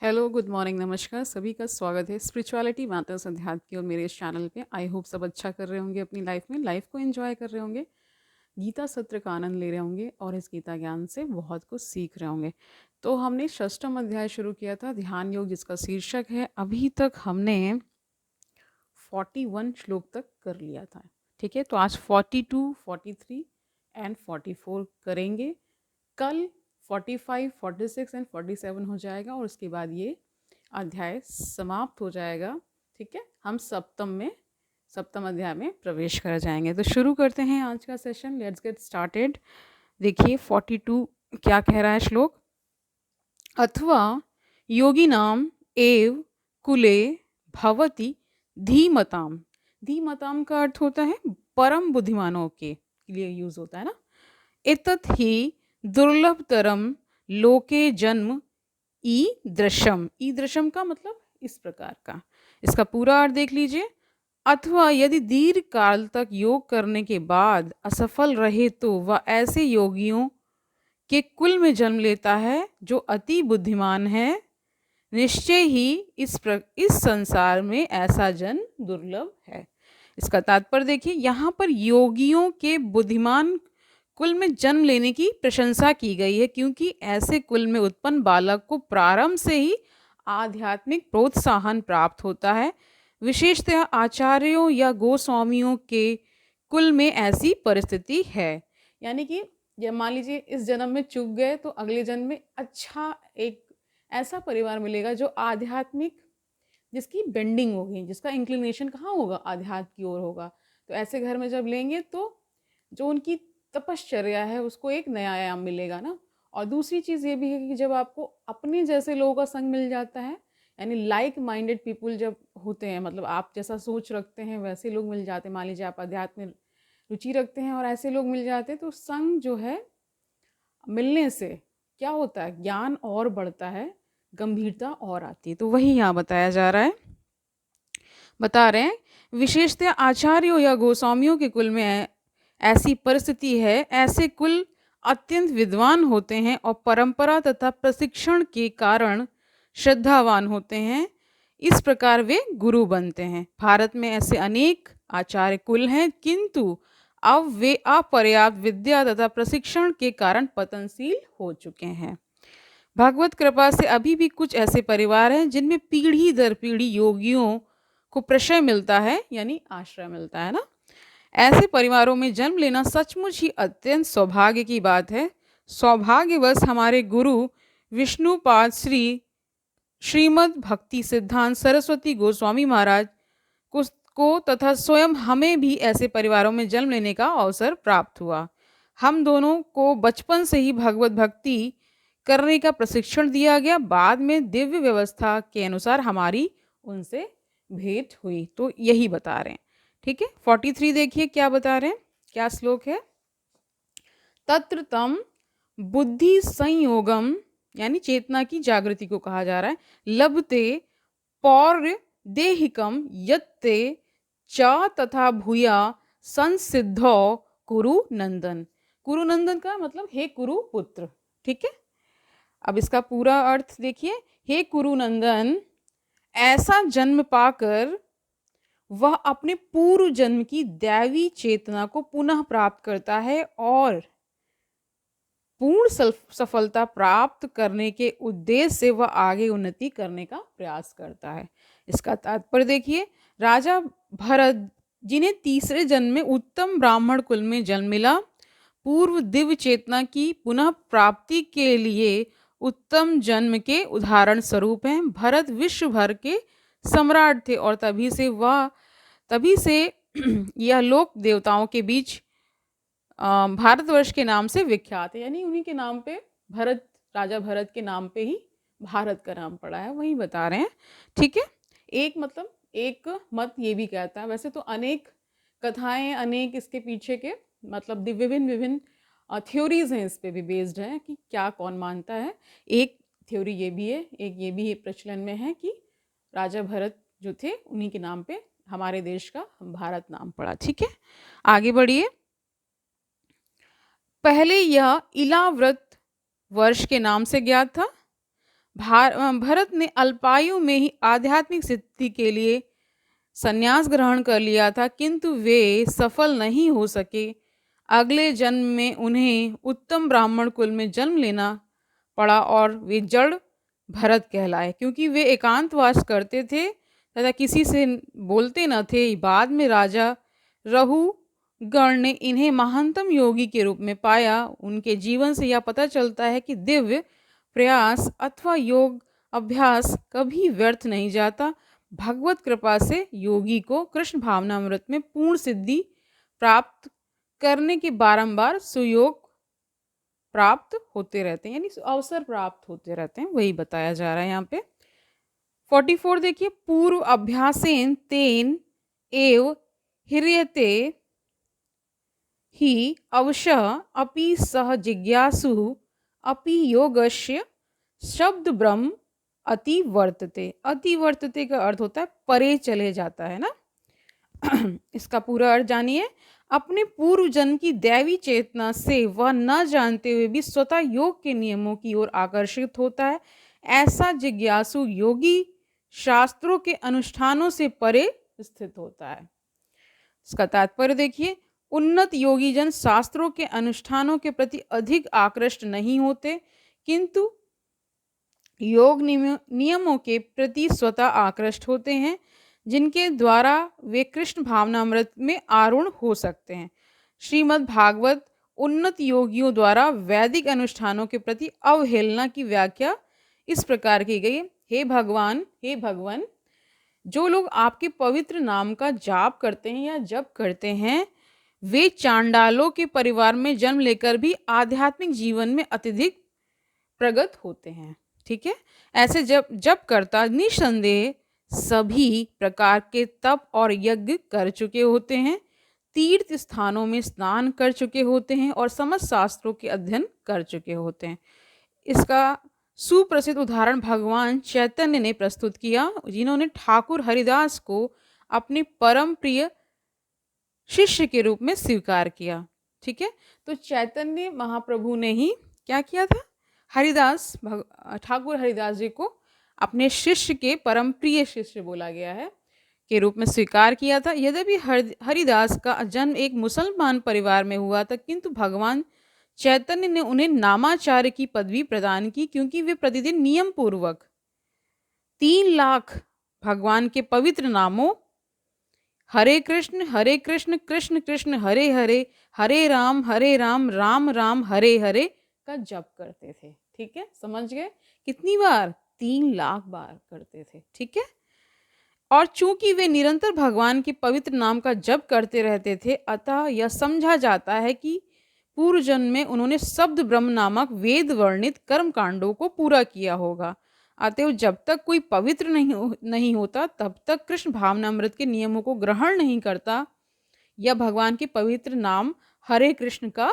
Hello, good morning, नमस्कार। सभी का स्वागत है स्पिरिचुअलिटी मैटर्स अध्यात्म की और मेरे इस चैनल पे। आई होप सब अच्छा कर रहे होंगे अपनी लाइफ में, लाइफ को एंजॉय कर रहे होंगे, गीता सत्र का आनंद ले रहे होंगे और इस गीता ज्ञान से बहुत कुछ सीख रहे होंगे। तो हमने षष्ठम अध्याय शुरू किया था, ध्यान योग, जिसका शीर्षक है। अभी तक हमने 41 श्लोक तक कर लिया था। ठीक है, तो आज 42, 43 एंड 44 करेंगे। कल 45, 46 एंड 47 हो जाएगा और उसके बाद ये अध्याय समाप्त हो जाएगा। ठीक है, हम सप्तम अध्याय में प्रवेश कर जाएंगे। तो शुरू करते हैं आज का सेशन। Let's get started. देखिए 42 क्या कह रहा है श्लोक। अथवा योगिनाम एव कुले भवति धीमताम। धीमताम का अर्थ होता है परम बुद्धिमानों के लिए यूज होता है ना। एतत् ही दुर्लभतरम लोके जन्म ईदृशम। ईदृशम का मतलब इस प्रकार का। इसका पूरा अर्थ देख लीजिए। अथवा यदि दीर्घ काल तक योग करने के बाद असफल रहे तो वह ऐसे योगियों के कुल में जन्म लेता है जो अति बुद्धिमान है। निश्चय ही इस संसार में ऐसा जन दुर्लभ है। इसका तात्पर्य देखिए, यहाँ पर योगियों के बुद्धिमान कुल में जन्म लेने की प्रशंसा की गई है, क्योंकि ऐसे कुल में उत्पन्न बालक को प्रारंभ से ही आध्यात्मिक प्रोत्साहन प्राप्त होता है। विशेषतः आचार्यों या गोस्वामियों के कुल में ऐसी परिस्थिति है। यानी कि जब मान लीजिए इस जन्म में चूक गए तो अगले जन्म में अच्छा एक ऐसा परिवार मिलेगा जो आध्यात्मिक, जिसकी बेंडिंग होगी, जिसका इंक्लिनेशन कहाँ होगा, आध्यात्म की ओर होगा। तो ऐसे घर में जब लेंगे तो जो उनकी तपश्चर्या है उसको एक नया आयाम मिलेगा ना। और दूसरी चीज़ ये भी है कि जब आपको अपने जैसे लोगों का संग मिल जाता है, यानी लाइक माइंडेड पीपुल जब होते हैं, मतलब आप जैसा सोच रखते हैं वैसे लोग मिल जाते हैं। मान लीजिए आप अध्यात्म में रुचि रखते हैं और ऐसे लोग मिल जाते हैं, तो संग जो है मिलने से क्या होता है, ज्ञान और बढ़ता है, गंभीरता और आती है। तो वही यहाँ बताया जा रहा है। बता रहे हैं विशेषतः आचार्यों या गोस्वामियों के कुल में ऐसी परिस्थिति है। ऐसे कुल अत्यंत विद्वान होते हैं और परंपरा तथा प्रशिक्षण के कारण श्रद्धावान होते हैं। इस प्रकार वे गुरु बनते हैं। भारत में ऐसे अनेक आचार्य कुल हैं, किंतु अब वे अपर्याप्त विद्या तथा प्रशिक्षण के कारण पतनशील हो चुके हैं। भगवत कृपा से अभी भी कुछ ऐसे परिवार हैं जिनमें पीढ़ी दर पीढ़ी योगियों को प्रशय मिलता है, यानी आश्रय मिलता है ना। ऐसे परिवारों में जन्म लेना सचमुच ही अत्यंत सौभाग्य की बात है। सौभाग्यवश हमारे गुरु विष्णुपाद श्री श्रीमद् भक्ति सिद्धांत सरस्वती गोस्वामी महाराज को तथा स्वयं हमें भी ऐसे परिवारों में जन्म लेने का अवसर प्राप्त हुआ। हम दोनों को बचपन से ही भगवत भक्ति करने का प्रशिक्षण दिया गया। बाद में दिव्य व्यवस्था के अनुसार हमारी उनसे भेंट हुई। तो यही बता रहे हैं। ठीक है, 43 देखिए क्या बता रहे हैं, क्या श्लोक है। तत्र तम बुद्धि संयोगम, यानी चेतना की जागृति को कहा जा रहा है। लभते पौर्य देहिकम यत्ते च तथा भूया संसिद्धो कुरु नंदन। कुरु नंदन का मतलब हे कुरु पुत्र। ठीक है, अब इसका पूरा अर्थ देखिए। हे कुरु नंदन, ऐसा जन्म पाकर वह अपने पूर्व जन्म की दैवी चेतना को पुनः प्राप्त करता है और पूर्ण सफलता प्राप्त करने के उद्देश्य से वह आगे उन्नति करने का प्रयास करता है। इसका तात्पर्य देखिए। राजा भरत, जिन्हें तीसरे जन्म में उत्तम ब्राह्मण कुल में जन्म मिला, पूर्व दिव्य चेतना की पुनः प्राप्ति के लिए उत्तम जन्म के उदाहरण स्वरूप हैं। भरत विश्व भर के सम्राट थे और तभी से यह लोक देवताओं के बीच भारतवर्ष के नाम से विख्यात है। यानी उन्हीं के नाम पे, भरत, राजा भरत के नाम पे ही भारत का नाम पड़ा है, वही बता रहे हैं। ठीक है, एक मत ये भी कहता है, वैसे तो अनेक कथाएं, अनेक इसके पीछे के मतलब विभिन्न विभिन्न थ्योरीज हैं, इस पे भी बेस्ड है कि क्या कौन मानता है। एक थ्योरी ये भी है, एक ये भी प्रचलन में है कि राजा भरत जो थे उन्हीं के नाम पे हमारे देश का भारत नाम पड़ा। ठीक है, आगे बढ़िए। पहले यह इलाव्रत वर्ष के नाम से ज्ञात था। भरत ने अल्पायु में ही आध्यात्मिक सिद्धि के लिए संन्यास ग्रहण कर लिया था, किंतु वे सफल नहीं हो सके। अगले जन्म में उन्हें उत्तम ब्राह्मण कुल में जन्म लेना पड़ा और वे जड़ भरत कहलाए, क्योंकि वे एकांतवास करते थे तथा किसी से बोलते न थे। बाद में राजा रहु गण ने इन्हें महानतम योगी के रूप में पाया। उनके जीवन से यह पता चलता है कि दिव्य प्रयास अथवा योग अभ्यास कभी व्यर्थ नहीं जाता। भगवत कृपा से योगी को कृष्ण भावनामृत में पूर्ण सिद्धि प्राप्त करने के बारंबार सुयोग प्राप्त होते रहते हैं, यानी अवसर प्राप्त होते रहते हैं, वही बताया जा रहा है यहाँ पे। 44 देखिए, पूर्व अभ्यासेन तेन एव ह्रियते ही अवश्य अपि सह जिज्ञासु अपि योगस्य शब्द ब्रह्म अति वर्तते। अति वर्तते का अर्थ होता है परे चले जाता है ना। इसका पूरा अर्थ जानिए। अपने पूर्व जन्म की दैवी चेतना से वह न जानते हुए भी स्वतः योग के नियमों की ओर आकर्षित होता है। ऐसा जिज्ञासु योगी शास्त्रों के अनुष्ठानों से परे स्थित होता है। इसका तात्पर्य देखिए, उन्नत योगी जन शास्त्रों के अनुष्ठानों के प्रति अधिक आकृष्ट नहीं होते, किंतु योग नियमों के प्रति स्वतः आकृष्ट होते हैं, जिनके द्वारा वे कृष्ण भावनामृत में आरूढ़ हो सकते हैं। श्रीमद् भागवत उन्नत योगियों द्वारा वैदिक अनुष्ठानों के प्रति अवहेलना की व्याख्या इस प्रकार की गई। हे भगवान, हे भगवान, जो लोग आपके पवित्र नाम का जाप करते हैं या जप करते हैं, वे चांडालों के परिवार में जन्म लेकर भी आध्यात्मिक जीवन में अत्यधिक प्रगत होते हैं। ठीक है, ऐसे जप करता निसंदेह सभी प्रकार के तप और यज्ञ कर चुके होते हैं, तीर्थ स्थानों में स्नान कर चुके होते हैं और समस्त शास्त्रों के अध्ययन कर चुके होते हैं। इसका सुप्रसिद्ध उदाहरण भगवान चैतन्य ने प्रस्तुत किया, जिन्होंने ठाकुर हरिदास को अपने परम प्रिय शिष्य के रूप में स्वीकार किया। ठीक है, तो चैतन्य महाप्रभु ने ही क्या किया था, ठाकुर हरिदास जी को अपने शिष्य के परम प्रिय शिष्य बोला गया है के रूप में स्वीकार किया था। यद्यपि हरिदास का जन्म एक मुसलमान परिवार में हुआ था, किंतु भगवान चैतन्य ने उन्हें नामाचार्य की पदवी प्रदान की, क्योंकि वे प्रतिदिन नियम पूर्वक 3 लाख भगवान के पवित्र नामों हरे कृष्ण कृष्ण कृष्ण हरे हरे, हरे राम राम राम हरे हरे का जप करते थे। ठीक है, समझ गए? कितनी बार? 3 लाख बार करते थे। ठीक है, और चूंकि वे निरंतर भगवान के पवित्र नाम का जप करते रहते थे, अतः यह समझा जाता है कि पूर्व जन्म में उन्होंने शब्द ब्रह्म नामक वेद वर्णित कर्म कांडों को पूरा किया होगा। अतएव जब तक कोई पवित्र नहीं होता, तब तक कृष्ण भावनामृत के नियमों को ग्रहण नहीं करता या भगवान के पवित्र नाम हरे कृष्ण का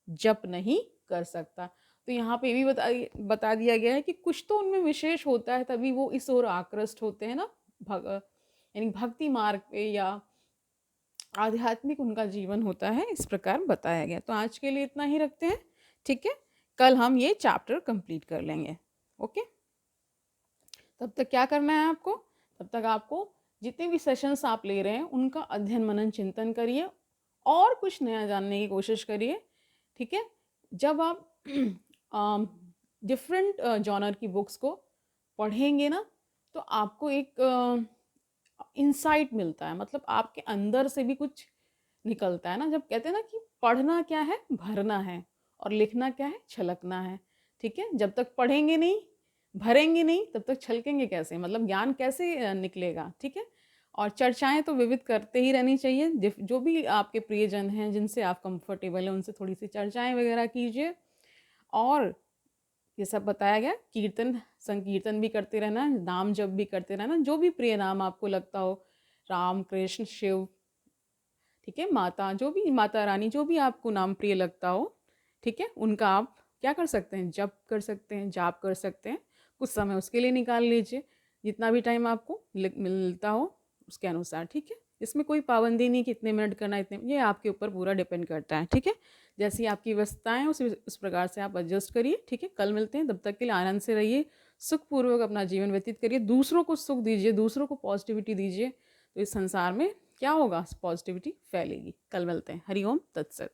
जप नहीं कर सकता। तो यहाँ पे भी बता दिया गया है कि कुछ तो उनमें विशेष होता है, तभी वो इस ओर आकृष्ट होते हैं ना, यानी भक्ति मार्ग पे या आध्यात्मिक उनका जीवन होता है, इस प्रकार बताया गया। तो आज के लिए इतना ही रखते हैं। ठीक है, कल हम ये चैप्टर कंप्लीट कर लेंगे। ओके, तब तक क्या करना है आपको? तब तक आपको जितने भी सेशंस आप ले रहे हैं उनका अध्ययन मनन चिंतन करिए और कुछ नया जानने की कोशिश करिए। ठीक है, जब आप डिफरेंट जॉनर की बुक्स को पढ़ेंगे ना, तो आपको एक इंसाइट मिलता है, मतलब आपके अंदर से भी कुछ निकलता है ना। जब कहते हैं ना कि पढ़ना क्या है, भरना है, और लिखना क्या है, छलकना है। ठीक है, जब तक पढ़ेंगे नहीं, भरेंगे नहीं, तब तक छलकेंगे कैसे, मतलब ज्ञान कैसे निकलेगा। ठीक है, और चर्चाएं तो विविध करते ही रहनी चाहिए। जो भी आपके प्रियजन हैं, जिनसे आप कंफर्टेबल हैं, उनसे थोड़ी सी चर्चाएं वगैरह कीजिए। और ये सब बताया गया, कीर्तन संकीर्तन भी करते रहना, नाम जप भी करते रहना, जो भी प्रिय नाम आपको लगता हो, राम कृष्ण शिव, ठीक है, माता, जो भी माता रानी, जो भी आपको नाम प्रिय लगता हो, ठीक है, उनका आप क्या कर सकते हैं, जप कर सकते हैं, जाप कर सकते हैं। कुछ समय उसके लिए निकाल लीजिए, जितना भी टाइम आपको मिलता हो उसके अनुसार। ठीक है, इसमें कोई पाबंदी नहीं कि इतने मिनट करना, इतने, ये आपके ऊपर पूरा डिपेंड करता है। ठीक है, जैसी आपकी व्यवस्थाएं उस प्रकार से आप एडजस्ट करिए। ठीक है, कल मिलते हैं, तब तक के लिए आनंद से रहिए, सुखपूर्वक अपना जीवन व्यतीत करिए, दूसरों को सुख दीजिए, दूसरों को पॉजिटिविटी दीजिए, तो इस संसार में क्या होगा, पॉजिटिविटी फैलेगी। कल मिलते हैं। हरि ओम तत्सत।